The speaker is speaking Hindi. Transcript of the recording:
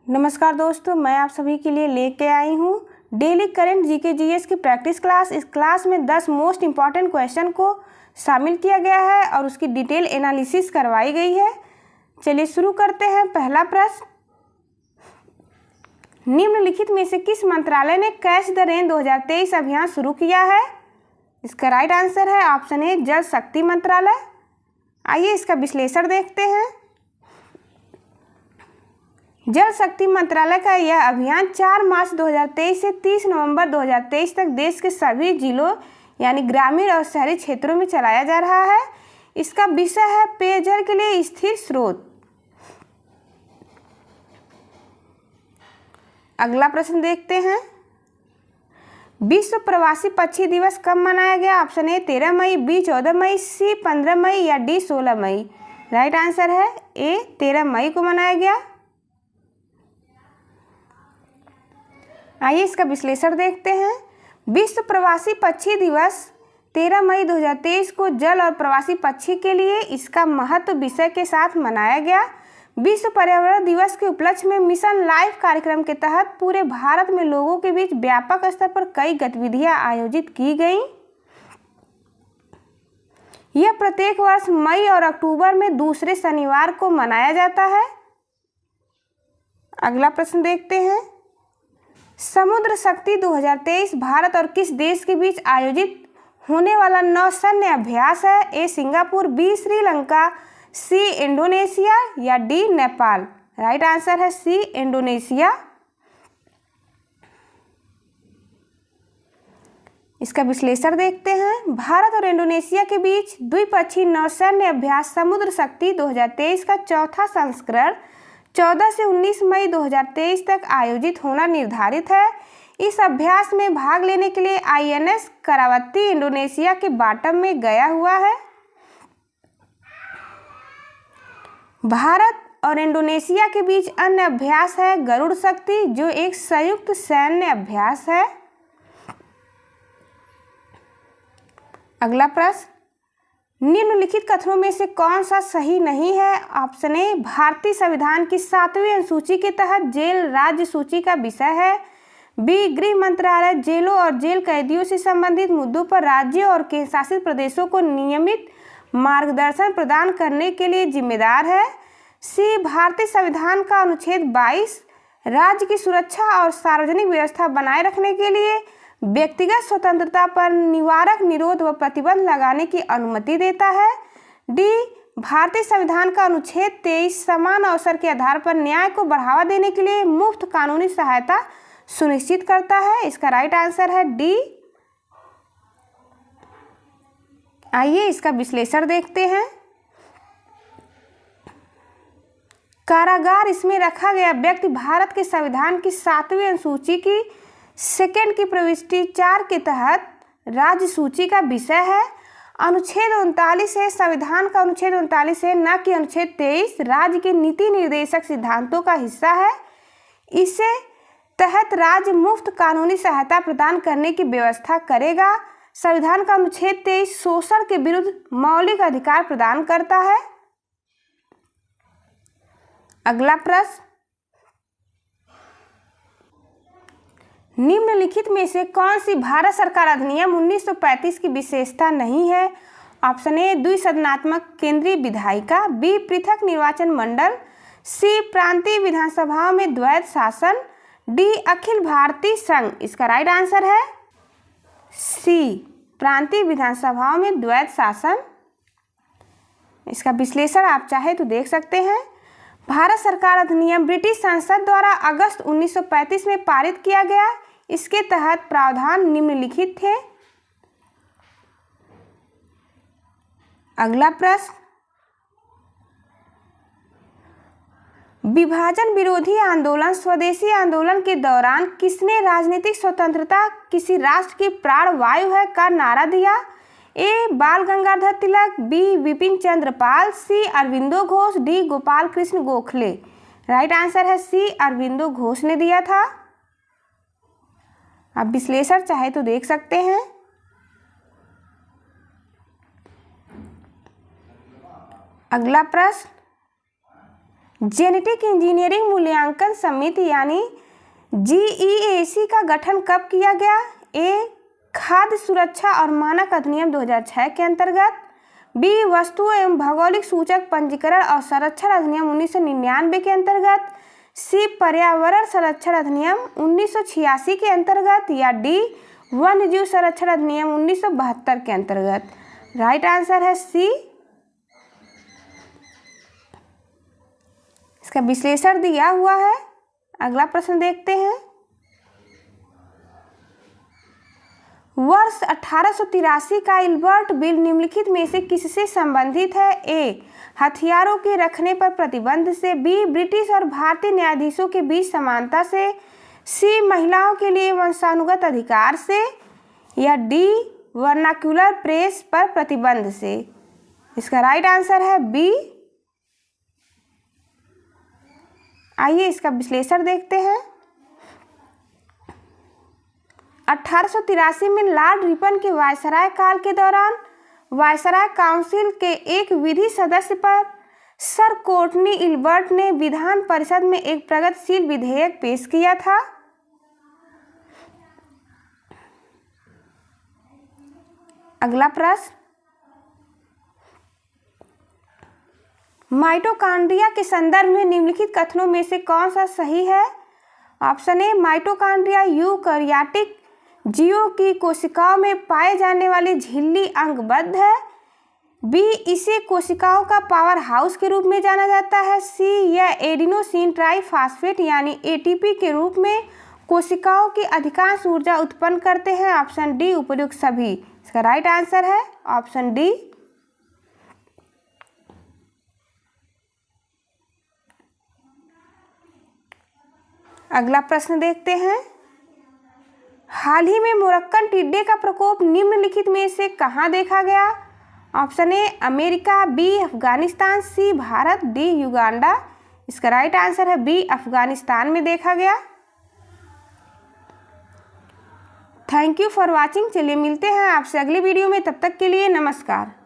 नमस्कार दोस्तों, मैं आप सभी के लिए लेके आई हूँ डेली करंट जीके जीएस की प्रैक्टिस क्लास। इस क्लास में 10 मोस्ट इम्पॉर्टेंट क्वेश्चन को शामिल किया गया है और उसकी डिटेल एनालिसिस करवाई गई है। चलिए शुरू करते हैं। पहला प्रश्न, निम्नलिखित में से किस मंत्रालय ने कैच द रेन 2023 अभियान शुरू किया है? इसका राइट आंसर है ऑप्शन ए, जल शक्ति मंत्रालय। आइए इसका विश्लेषण देखते हैं। जल शक्ति मंत्रालय का यह अभियान 4 मार्च 2023 से 30 नवंबर 2023 तक देश के सभी जिलों यानी ग्रामीण और शहरी क्षेत्रों में चलाया जा रहा है। इसका विषय है पेयजल के लिए स्थिर स्रोत। अगला प्रश्न देखते हैं। विश्व प्रवासी पक्षी दिवस कब मनाया गया? ऑप्शन ए 13 मई, बी 14 मई, सी 15 मई या डी 16 मई। राइट आंसर है ए 13 मई को मनाया गया। आइए इसका विश्लेषण देखते हैं। विश्व प्रवासी पक्षी दिवस 13 मई 2023 को जल और प्रवासी पक्षी के लिए इसका महत्व विषय के साथ मनाया गया। विश्व पर्यावरण दिवस के उपलक्ष्य में मिशन लाइफ कार्यक्रम के तहत पूरे भारत में लोगों के बीच व्यापक स्तर पर कई गतिविधियां आयोजित की गईं। यह प्रत्येक वर्ष मई और अक्टूबर में दूसरे शनिवार को मनाया जाता है। अगला प्रश्न देखते हैं। समुद्र शक्ति 2023 भारत और किस देश के बीच आयोजित होने वाला नौसैन्य अभ्यास है? A Singapore, B Sri Lanka, C Indonesia या डी नेपाल। राइट आंसर है सी इंडोनेशिया। इसका विश्लेषण देखते हैं। भारत और इंडोनेशिया के बीच द्विपक्षीय नौसैन्य अभ्यास समुद्र शक्ति 2023 का चौथा संस्करण 14 से 19 मई 2023 तक आयोजित होना निर्धारित है। इस अभ्यास में भाग लेने के लिए आईएनएस करावती इंडोनेशिया के बाटम में गया हुआ है। भारत और इंडोनेशिया के बीच अन्य अभ्यास है गरुड़ शक्ति, जो एक संयुक्त सैन्य अभ्यास है। अगला प्रश्न, निम्नलिखित कथनों में से कौन सा सही नहीं है? ऑप्शन ए, भारतीय संविधान की 7वीं अनुसूची के तहत जेल राज्य सूची का विषय है। बी, गृह मंत्रालय जेलों और जेल कैदियों से संबंधित मुद्दों पर राज्यों और केंद्र शासित प्रदेशों को नियमित मार्गदर्शन प्रदान करने के लिए जिम्मेदार है। सी, भारतीय संविधान का अनुच्छेद 22 राज्य की सुरक्षा और सार्वजनिक व्यवस्था बनाए रखने के लिए व्यक्तिगत स्वतंत्रता पर निवारक निरोध व प्रतिबंध लगाने की अनुमति देता है। डी, भारतीय संविधान का अनुच्छेद 23 समान अवसर के आधार पर न्याय को बढ़ावा देने के लिए मुफ्त कानूनी सहायता सुनिश्चित करता है। इसका राइट आंसर है डी। आइए इसका विश्लेषण देखते हैं। कारागार इसमें रखा गया व्यक्ति भारत के संविधान की 7वीं अनुसूची की सेकेंड की प्रविष्टि 4 के तहत राज्य सूची का विषय है। अनुच्छेद 39 है, संविधान का अनुच्छेद 39 है, न कि अनुच्छेद 23 राज्य के नीति निर्देशक सिद्धांतों का हिस्सा है। इसे तहत राज्य मुफ्त कानूनी सहायता प्रदान करने की व्यवस्था करेगा। संविधान का अनुच्छेद 23 शोषण के विरुद्ध मौलिक अधिकार प्रदान करता है। अगला प्रश्न, निम्नलिखित में से कौन सी भारत सरकार अधिनियम 1935 की विशेषता नहीं है? ऑप्शन ए, द्विसदनात्मक केंद्रीय विधायिका, बी पृथक निर्वाचन मंडल, सी प्रांतीय विधानसभाओं में द्वैत शासन, डी अखिल भारतीय संघ। इसका राइट आंसर है सी, प्रांतीय विधानसभाओं में द्वैत शासन। इसका विश्लेषण आप चाहे तो देख सकते हैं। भारत सरकार अधिनियम ब्रिटिश संसद द्वारा अगस्त 1935 में पारित किया गया। इसके तहत प्रावधान निम्नलिखित थे। अगला प्रश्न, विभाजन विरोधी आंदोलन स्वदेशी आंदोलन के दौरान किसने राजनीतिक स्वतंत्रता किसी राष्ट्र की प्राण वायु है का नारा दिया? A, Bal Gangadhar Tilak, B Bipin Chandra Pal, C Aurobindo Ghosh, D Gopal Krishna Gokhale. Right answer है सी, अरविंदो घोष ने दिया था। आप विश्लेषण चाहे तो देख सकते हैं। अगला प्रश्न, जेनेटिक इंजीनियरिंग मूल्यांकन समिति यानी GEAC का गठन कब किया गया? ए. खाद्य सुरक्षा और मानक अधिनियम 2006 के अंतर्गत। बी. वस्तु एवं भौगोलिक सूचक पंजीकरण और संरक्षण अधिनियम 1999 के अंतर्गत। सी. पर्यावरण संरक्षण अधिनियम 1986 के अंतर्गत। या डी. वन्य जीव संरक्षण अधिनियम 1972 के अंतर्गत। राइट आंसर है सी। इसका विश्लेषण दिया हुआ है। अगला प्रश्न देखते हैं। वर्ष 1883 का इल्बर्ट बिल निम्नलिखित में से किससे संबंधित है? ए. हथियारों के रखने पर प्रतिबंध से। बी. ब्रिटिश और भारतीय न्यायाधीशों के बीच समानता से। सी. महिलाओं के लिए वंशानुगत अधिकार से। या डी. वर्नाक्यूलर प्रेस पर प्रतिबंध से। इसका राइट आंसर है बी। आइए इसका विश्लेषण देखते हैं। 1883 में लॉर्ड रिपन के वायसराय काल के दौरान वायसराय काउंसिल के एक विधि सदस्य पर सर कोर्टनी इल्बर्ट ने विधान परिषद में एक प्रगतिशील विधेयक पेश किया था। अगला प्रश्न, माइटोकॉन्ड्रिया के संदर्भ में निम्नलिखित कथनों में से कौन सा सही है? Option A. माइटोकॉन्ड्रिया यूकैरियोटिक जीवों की कोशिकाओं में पाए जाने वाली झिल्ली अंगबद्ध है। बी. इसे कोशिकाओं का पावर हाउस के रूप में जाना जाता है। सी. यह एडिनोसिन ट्राइफॉस्फेट यानी ATP के रूप में कोशिकाओं की अधिकांश ऊर्जा उत्पन्न करते हैं। Option D. उपयुक्त सभी। इसका राइट आंसर है ऑप्शन डी। अगला प्रश्न देखते हैं। हाल ही में मोरक्कन टिड्डे का प्रकोप निम्नलिखित में से कहाँ देखा गया? Option A. America. B. Afghanistan. C. Bharat. D. Uganda. इसका राइट आंसर है बी. अफगानिस्तान में देखा गया। Thank you for watching. चलिए मिलते हैं आपसे अगली वीडियो में, तब तक के लिए नमस्कार।